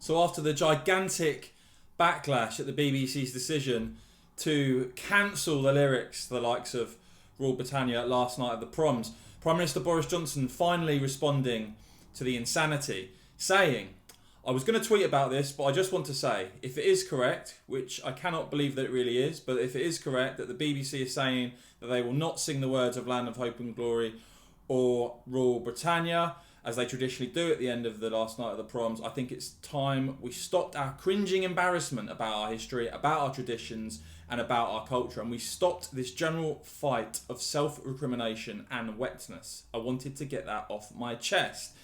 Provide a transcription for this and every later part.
So after the gigantic backlash at the BBC's decision to cancel the lyrics to the likes of Rule Britannia last night at the proms, Prime Minister Boris Johnson finally responding to the insanity, saying, I was going to tweet about this, but I just want to say, if it is correct, which I cannot believe that it really is, but if it is correct that the BBC is saying that they will not sing the words of Land of Hope and Glory or Rule Britannia, as they traditionally do at the end of the last night of the proms, I think it's time we stopped our cringing embarrassment about our history, about our traditions, and about our culture, and we stopped this general fight of self-recrimination and wetness. I wanted to get that off my chest.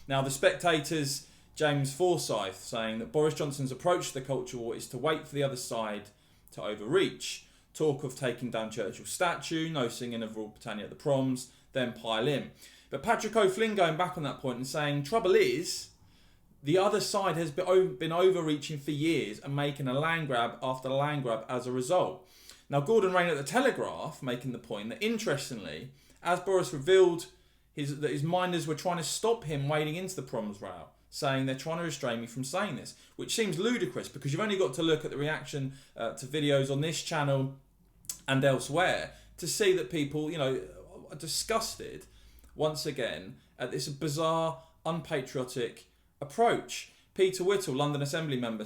Now, the Spectators' James Forsyth saying that Boris Johnson's approach to the culture war is to wait for the other side to overreach. Talk of taking down Churchill's statue, no singing of Rule Britannia at the proms, then pile in. But Patrick O'Flynn going back on that point and saying, trouble is, the other side has been overreaching for years and making a land grab after land grab as a result. Now, Gordon Rain at the Telegraph making the point that, interestingly, as Boris revealed that his minders were trying to stop him wading into the proms route, saying they're trying to restrain me from saying this, which seems ludicrous because you've only got to look at the reaction to videos on this channel and elsewhere to see that people, are disgusted once again at this bizarre, unpatriotic approach. Peter Whittle, London Assembly member,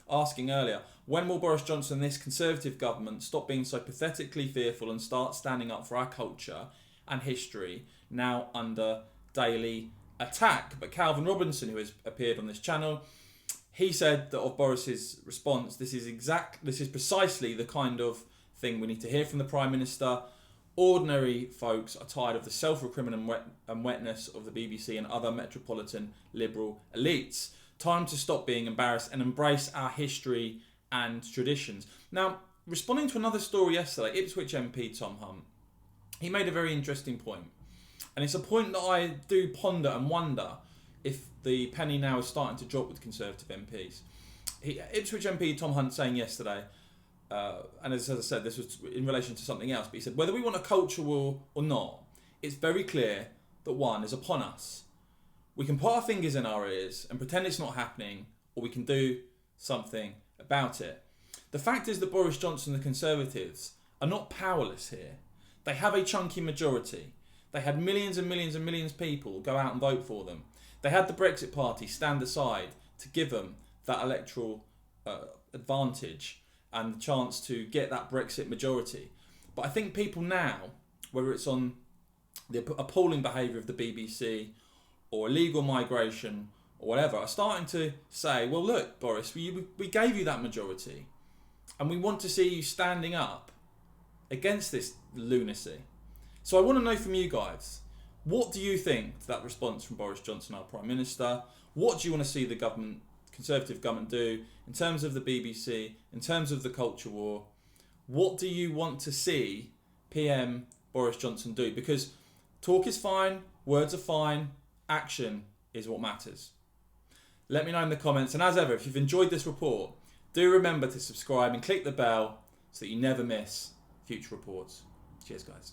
asking earlier, when will Boris Johnson and this Conservative government stop being so pathetically fearful and start standing up for our culture and history now under daily attack? But Calvin Robinson, who has appeared on this channel, he said that of Boris's response, this is precisely the kind of thing we need to hear from the Prime Minister. Ordinary folks are tired of the self-recrimination and wetness of the BBC and other metropolitan liberal elites. Time to stop being embarrassed and embrace our history and traditions. Now, responding to another story yesterday, Ipswich MP Tom Hunt, he made a very interesting point. And it's a point that I do ponder and wonder if the penny now is starting to drop with Conservative MPs. Ipswich MP Tom Hunt saying yesterday, and as I said, this was in relation to something else, but he said, whether we want a culture war or not, it's very clear that one is upon us. We can put our fingers in our ears and pretend it's not happening, or we can do something about it. The fact is that Boris Johnson and the Conservatives are not powerless here. They have a chunky majority. They had millions and millions and millions of people go out and vote for them. They had the Brexit Party stand aside to give them that electoral advantage and the chance to get that Brexit majority. But I think people now, whether it's on the appalling behaviour of the BBC or illegal migration or whatever, are starting to say, well, look, Boris, we gave you that majority and we want to see you standing up against this lunacy. So I want to know from you guys, what do you think to that response from Boris Johnson, our Prime Minister? What do you want to see the Conservative government do in terms of the BBC, in terms of the culture war? What do you want to see PM Boris Johnson do? Because talk is fine, words are fine, action is what matters. Let me know in the comments, and as ever, if you've enjoyed this report, do remember to subscribe and click the bell so that you never miss future reports. Cheers, guys.